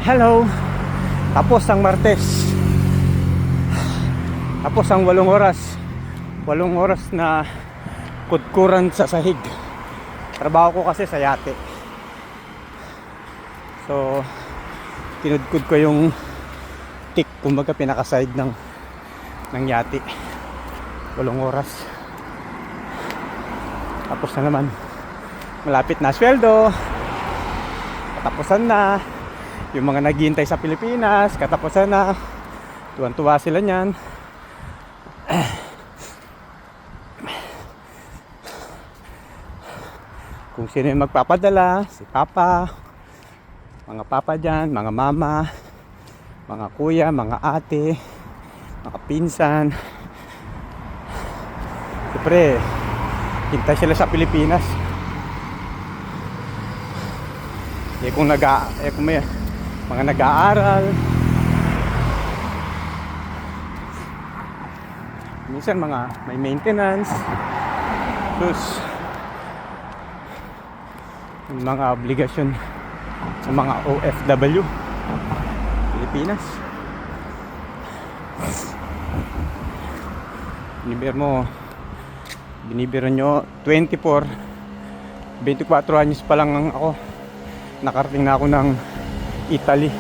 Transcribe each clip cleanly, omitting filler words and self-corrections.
Hello. Tapos ang Martes. Tapos ang 8 oras. 8 oras na kudkuran sa sahig. Trabaho ko kasi sa yate. So, kinudkud ko yung tick, kumbaga pinaka-side ng yate. 8 oras. Tapos na naman. Malapit na sweldo. Katapusan na. Yung mga naghihintay sa Pilipinas, katapusan na. Tuwan-tuwa sila niyan. Kung sino yung magpapadala, si Papa, mga Papa dyan, mga Mama, mga Kuya, mga Ate, mga Pinsan. Siyempre, hintay sila sa Pilipinas. Kung may mga nag-aaral, minsan may maintenance, mga obligasyon sa mga OFW Pilipinas. Binibiro nyo 24 anyos pa lang ako, nakarating na ako ng Italy.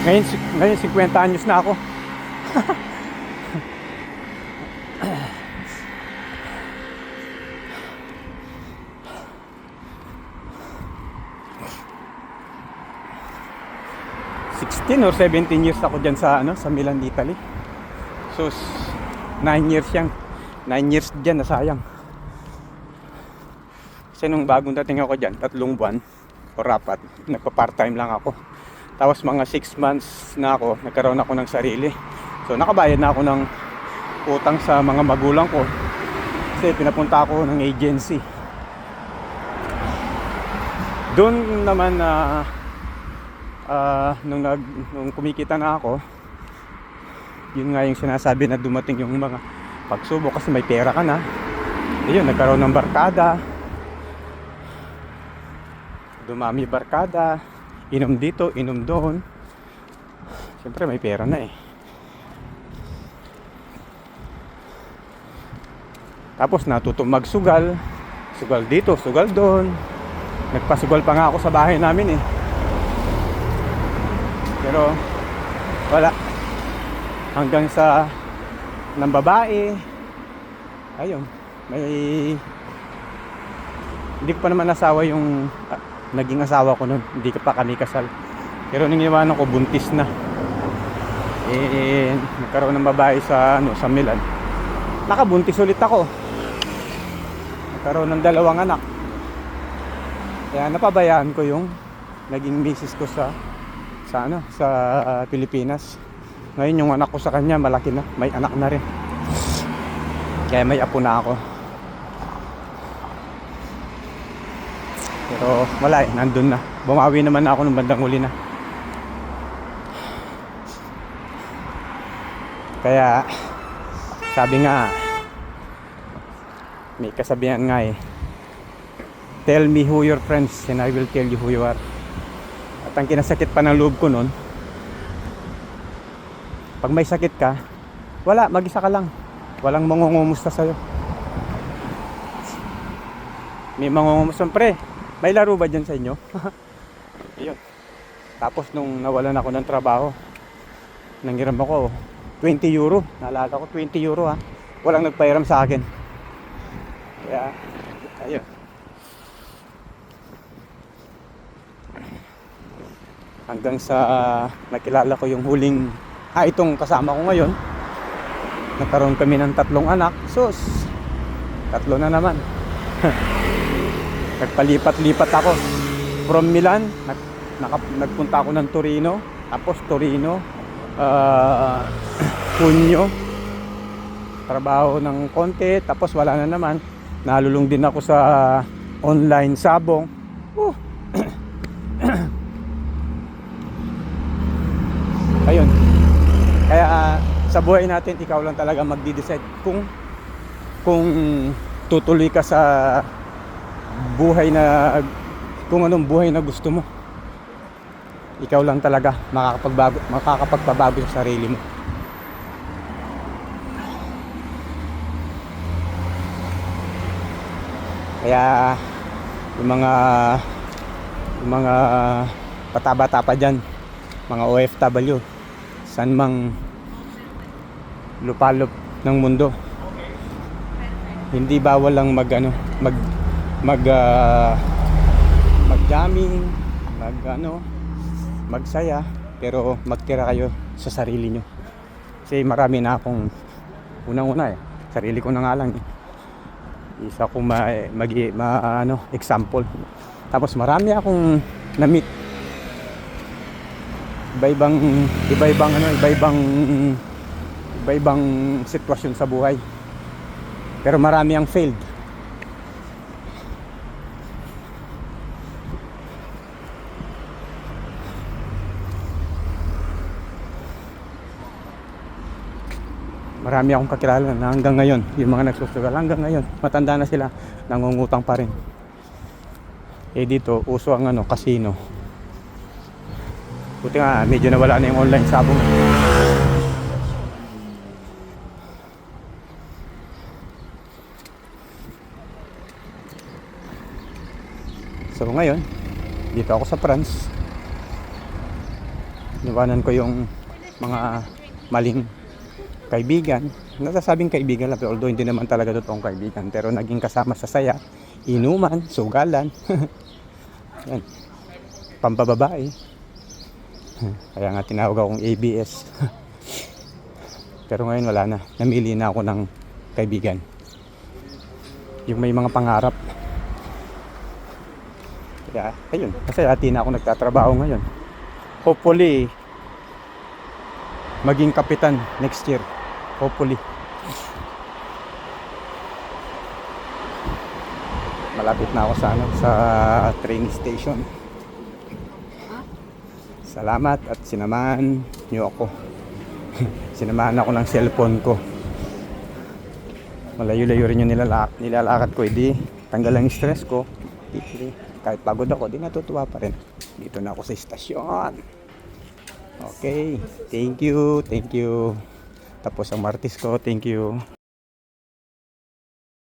Ngayon 50 anyos na ako. or 17 years ako dyan sa Milan, Italy. So 9 years yan. 9 years dyan, nasayang. Kasi nung bagong dating ako dyan, 3 buwan o 4, nagpa-part-time lang ako. Tapos mga 6 months na ako, nagkaroon ako ng sarili. So nakabayad na ako ng utang sa mga magulang ko. Kasi pinapunta ako ng agency. Doon naman nung kumikita na ako, yun nga yung sinasabi na dumating yung mga pagsubok kasi may pera ka na. Ayun, nagkaroon ng barkada. Dumami barkada, inom dito, inom doon. Siyempre may pera na eh. Tapos natutong magsugal. Sugal dito, sugal doon. Nagpasugal pa nga ako sa bahay namin eh. Pero wala. Hanggang sa ng babae. Ayun, hindi ko pa naman nasawa yung naging asawa ko noon. Hindi pa kami kasal. Pero nung iniwanan ko, buntis na. Nagkaroon ng babae sa Milan. Nakabuntis ulit ako. Nagkaroon ng 2 anak. Kaya napabayaan ko yung naging misis ko sa Pilipinas. Ngayon yung anak ko sa kanya malaki na, may anak na rin. Kaya may apo na ako. Pero wala eh, nandun na. Bumawi naman ako nung bandang huli na. Kaya sabi nga, may kasabihan nga eh, tell me who your friends and I will tell you who you are. At ang kinasakit pa ng loob ko nun, pag may sakit ka, wala, mag-isa ka lang. Walang mangungumusta sa'yo. May mangungumusta, pre, may laro ba dyan sa inyo? Ayun. Tapos nung nawalan ako ng trabaho, nanghiram ako 20 euro. Naalala ko 20 euro ha. Walang nagpahiram sa akin. Kaya ayun. Hanggang sa nakilala ko yung huling itong kasama ko ngayon. Nagkaroon kami ng 3 anak. Sus, 3 na naman. Nagpalipat-lipat ako from Milan, nagpunta ako ng Torino, tapos Torino, Cuneo, trabaho ng konti, tapos wala na naman. Nalulung din ako sa online sabong. Ayun. Kaya sa buhay natin, ikaw lang talaga magdi-decide kung tutuloy ka sa buhay na kung anong buhay na gusto mo. Ikaw lang talaga makakapagpabago sa sarili mo. Kaya yung mga bata-bata pa dyan, mga OFW, saan mang lupalop ng mundo, hindi bawal lang mag-jamming, magsaya, pero magtira kayo sa sarili nyo. Kasi marami na akong unang-una sarili ko na nga lang isa kong example. Tapos marami akong na-meet, iba-ibang sitwasyon sa buhay, pero marami ang failed. Marami akong kakilala na hanggang ngayon, yung mga nagsusugal hanggang ngayon, matanda na sila, nangungutang pa rin. Dito uso ang casino. Buti nga medyo nawala na yung online sabong. So ngayon, dito ako sa France. Iwanan ko yung mga maling kaibigan. Nasasabing kaibigan lang, although hindi naman talaga totoong kaibigan, pero naging kasama sa saya, inuman, sugalan. Yan, pampababae. Kaya nga tinawag akong ABS. Pero ngayon wala na, namili na ako ng kaibigan, yung may mga pangarap. Kaya ayun, kasi dati na ako nagtatrabaho ngayon. Hopefully maging kapitan next year. Hopefully. Malapit na ako sa train station. Salamat at sinamahan niyo ako. Sinamahan ako ng cellphone ko. Malayo-layo rin yung nilalakad ko. Hindi tanggal ang stress ko. Kahit pagod ako, di natutuwa pa rin. Dito na ako sa istasyon. Okay, thank you. Tapos ang Martis ko, thank you.